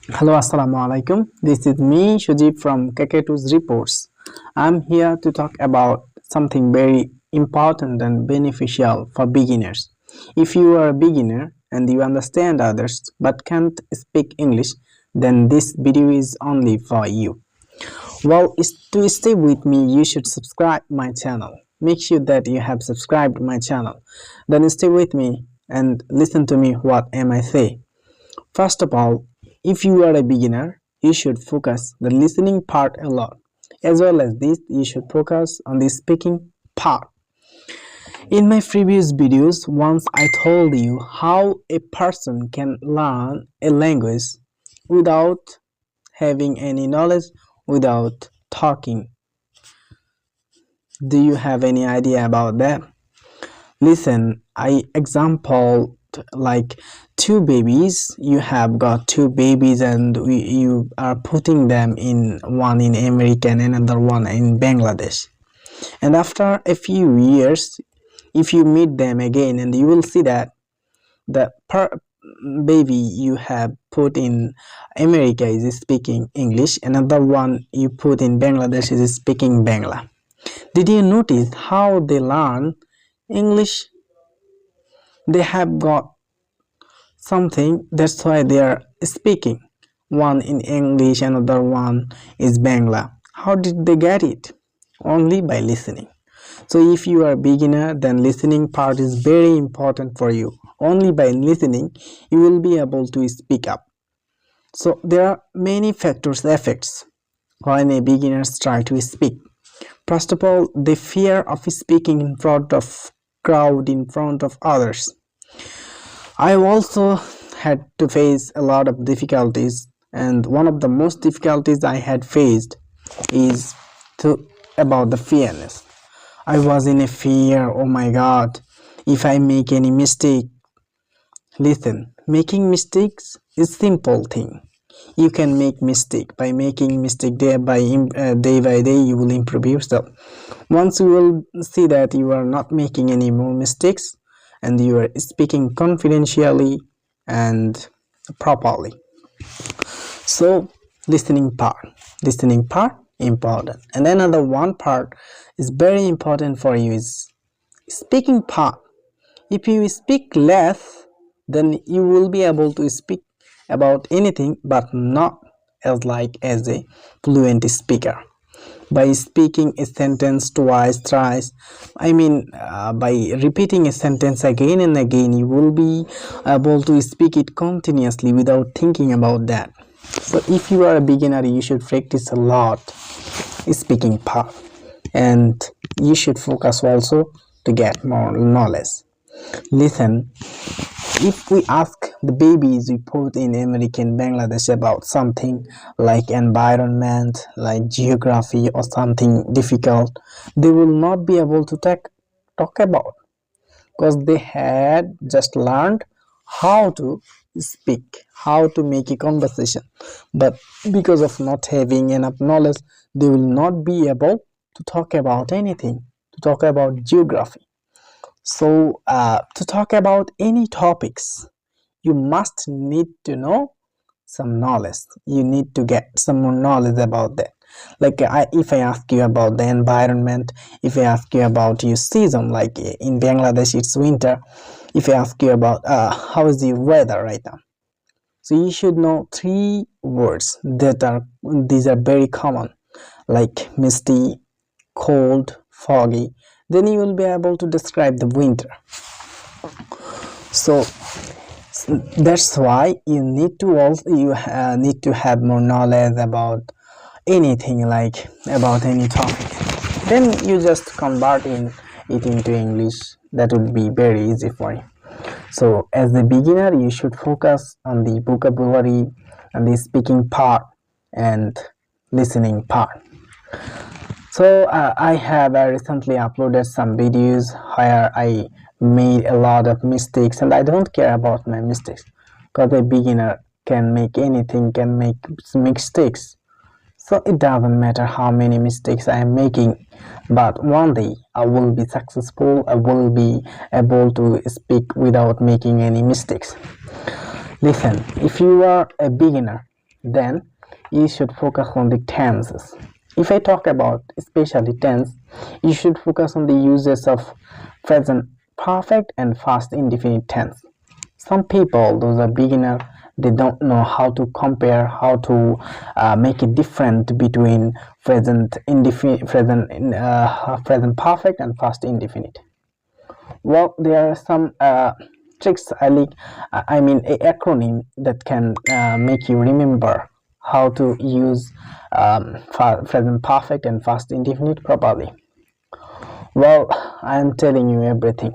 Hello, assalamu alaikum. This is me, Shujib from Kakatu's Reports. I'm here to talk about something very important and beneficial for beginners. If you are a beginner and you understand others but can't speak English, then this video is only for you. To stay with me, you should subscribe my channel. Make sure that you have subscribed my channel. Then stay with me and listen to me what am I say. First of all, if you are a beginner, you should focus the listening part a lot. As well as this, you should focus on the speaking part. In my previous videos, once I told you how a person can learn a language without having any knowledge, without talking. Do you have any idea about that? Listen, I example like two babies. You have got two babies and you are putting them in one in America and another one in Bangladesh. And after a few years, if you meet them again, and you will see that the baby you have put in America is speaking English, another one you put in Bangladesh is speaking Bangla. Did you notice how they learn English? They have got something, that's why they are speaking. One in English, another one is Bangla. How did they get it? Only by listening. So if you are a beginner, then listening part is very important for you. Only by listening, you will be able to speak up. So there are many effects when a beginners try to speak. First of all, the fear of speaking in front of crowd, in front of others. I also had to face a lot of difficulties, and one of the most difficulties I had faced is about the fearness. I was in a fear, oh my god, if I make any mistake. Listen, making mistakes is simple thing. You can make mistake. By making mistake day by day you will improve yourself. Once you will see that you are not making any more mistakes and you are speaking confidentially and properly. So listening part important. And another one part is very important for you is speaking part. If you speak less, then you will be able to speak about anything, but not as a fluent speaker. By speaking a sentence twice, thrice, by repeating a sentence again and again, you will be able to speak it continuously without thinking about that. So if you are a beginner, you should practice a lot speaking part, and you should focus also to get more knowledge. Listen, if we ask the babies we put in American Bangladesh about something like environment, like geography or something difficult, they will not be able to talk about, because they had just learned how to speak, how to make a conversation, but because of not having enough knowledge, they will not be able to talk about anything, to talk about geography. So to talk about any topics, you must need to know some knowledge. You need to get some more knowledge about that. Like if I ask you about the environment, if I ask you about your season, like in Bangladesh it's winter, if I ask you about how is the weather right now, so you should know three words these are very common, like misty, cold, foggy. Then you will be able to describe the winter. So that's why you need to have more knowledge about anything, like about any topic. Then you just convert it into English. That would be very easy for you. So as a beginner, you should focus on the vocabulary and the speaking part and listening part. So I have recently uploaded some videos where I made a lot of mistakes, and I don't care about my mistakes, because a beginner can make anything, can make mistakes. So it doesn't matter how many mistakes I am making, but one day I will be successful. I will be able to speak without making any mistakes. Listen, if you are a beginner, then you should focus on the tenses. If I talk about especially tense, you should focus on the uses of present perfect and past indefinite tense. Some people, those are beginner, they don't know how to compare, how to make it different between present indefinite, present perfect and past indefinite. Well, there are some tricks I mean a acronym that can make you remember how to use present perfect and past indefinite properly. Well, I am telling you everything.